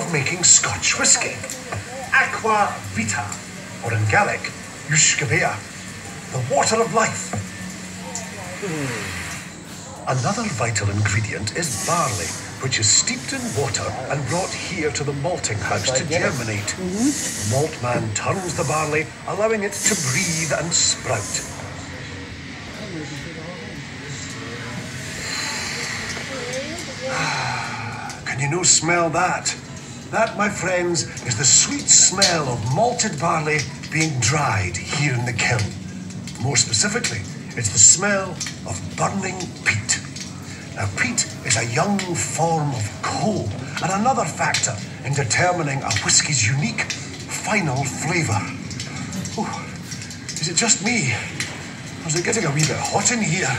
of making Scotch whisky. Aqua vita, or in Gaelic, Ushkabea, the water of life. Another vital ingredient is barley, which is steeped in water and brought here to the malting house to germinate. The malt man turns the barley, allowing it to breathe and sprout. Can you no smell that? That, my friends, is the sweet smell of malted barley being dried here in the kiln. More specifically, it's the smell of burning peat. Now, peat is a young form of coal and another factor in determining a whisky's unique final flavour. Oh, is it just me? Or is it getting a wee bit hot in here?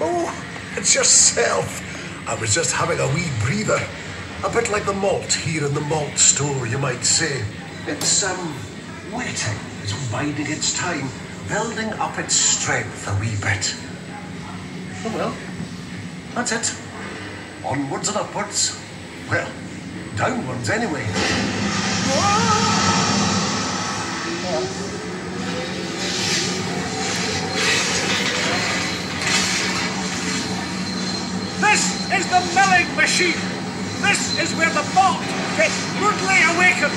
Oh, it's yourself. I was just having a wee breather. A bit like the malt here in the malt store, you might say. It's, waiting. It's biding its time, building up its strength a wee bit. Oh well, that's it. Onwards and upwards. Well, downwards anyway. This is the milling machine. This is where the malt gets rudely awakened,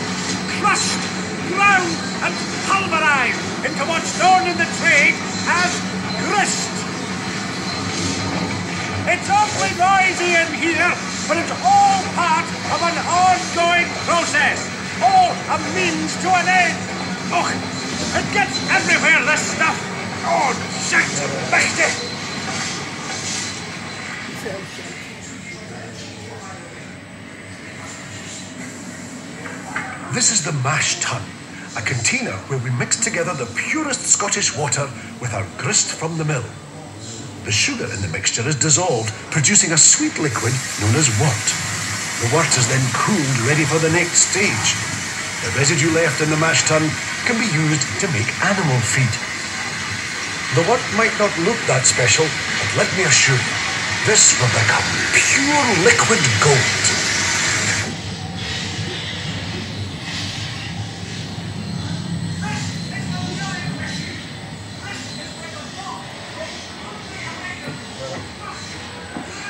crushed, ground and pulverized into what's known in the trade as grist. It's awfully noisy in here, but it's all part of an ongoing process, all a means to an end. Oh, it gets everywhere, this stuff. Oh, shit, mächtig. This is the mash tun, a container where we mix together the purest Scottish water with our grist from the mill. The sugar in the mixture is dissolved, producing a sweet liquid known as wort. The wort is then cooled, ready for the next stage. The residue left in the mash tun can be used to make animal feed. The wort might not look that special, but let me assure you, this will become pure liquid gold.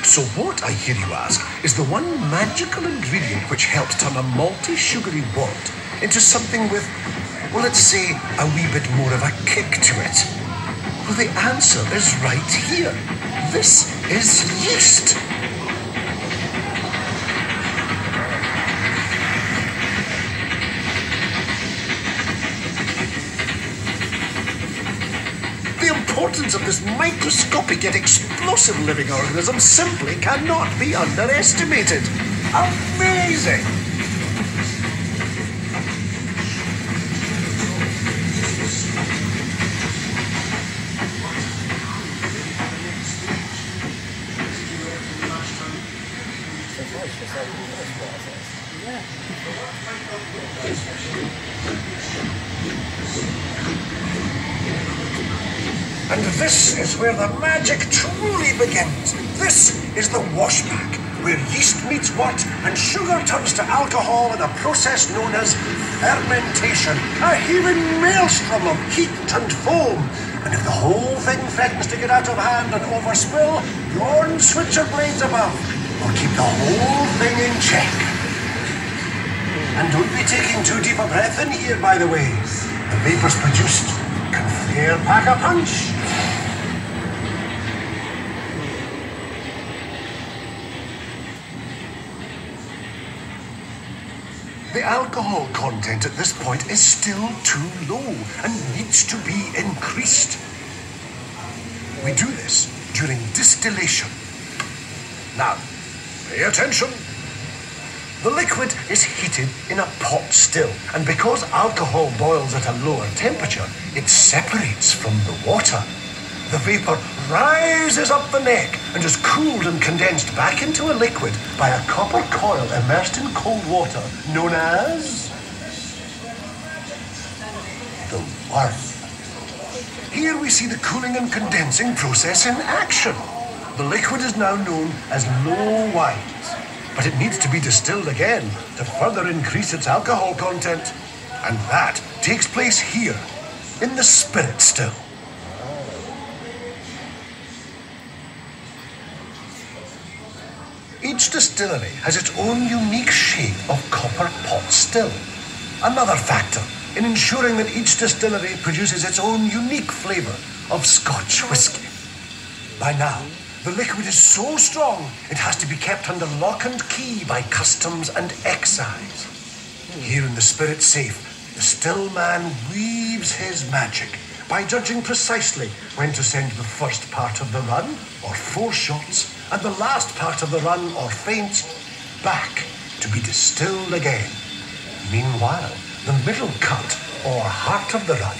So what, I hear you ask, is the one magical ingredient which helps turn a malty, sugary wort into something with, well, let's say, a wee bit more of a kick to it? Well, the answer is right here. This is yeast. The importance of this microscopic yet explosive living organism simply cannot be underestimated. Amazing! And this is where the magic truly begins. This is the washback, where yeast meets wort and sugar turns to alcohol in a process known as fermentation. A heaving maelstrom of heat and foam. And if the whole thing threatens to get out of hand and overspill, yawn switcher blades above will keep the whole thing in check. And don't be taking too deep a breath in here, by the way. The vapours produced can fair pack a punch. The alcohol content at this point is still too low and needs to be increased. We do this during distillation. Now, pay attention. The liquid is heated in a pot still, and because alcohol boils at a lower temperature, it separates from the water. The vapour rises up the neck and is cooled and condensed back into a liquid by a copper coil immersed in cold water, known as the worm. Here we see the cooling and condensing process in action. The liquid is now known as low wines, but it needs to be distilled again to further increase its alcohol content. And that takes place here, in the spirit still. Each distillery has its own unique shape of copper pot still. Another factor in ensuring that each distillery produces its own unique flavour of Scotch whisky. By now, the liquid is so strong it has to be kept under lock and key by customs and excise. Here in the spirit safe, the still man weaves his magic by judging precisely when to send the first part of the run, or 4 shots, and the last part of the run, or faint, back to be distilled again. Meanwhile, the middle cut, or heart of the run,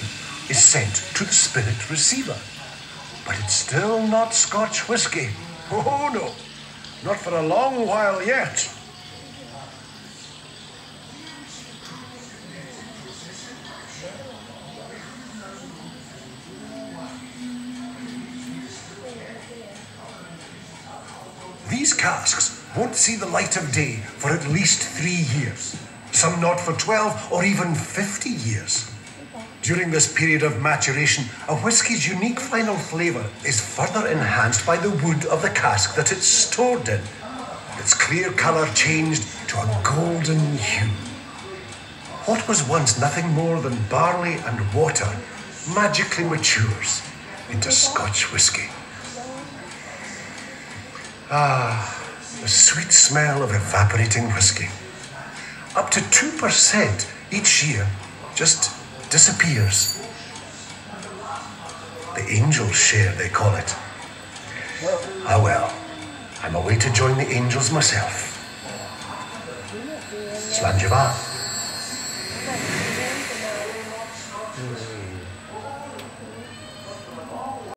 is sent to the spirit receiver. But it's still not Scotch whisky. Oh no, not for a long while yet. These casks won't see the light of day for at least 3 years. Some not for 12 or even 50 years. During this period of maturation, a whisky's unique final flavour is further enhanced by the wood of the cask that it's stored in. Its clear colour changed to a golden hue. What was once nothing more than barley and water magically matures into Scotch whisky. Ah, the sweet smell of evaporating whisky. Up to 2% each year just disappears. The angel's share, they call it. Ah well, I'm away to join the angels myself. Slàinte mhath.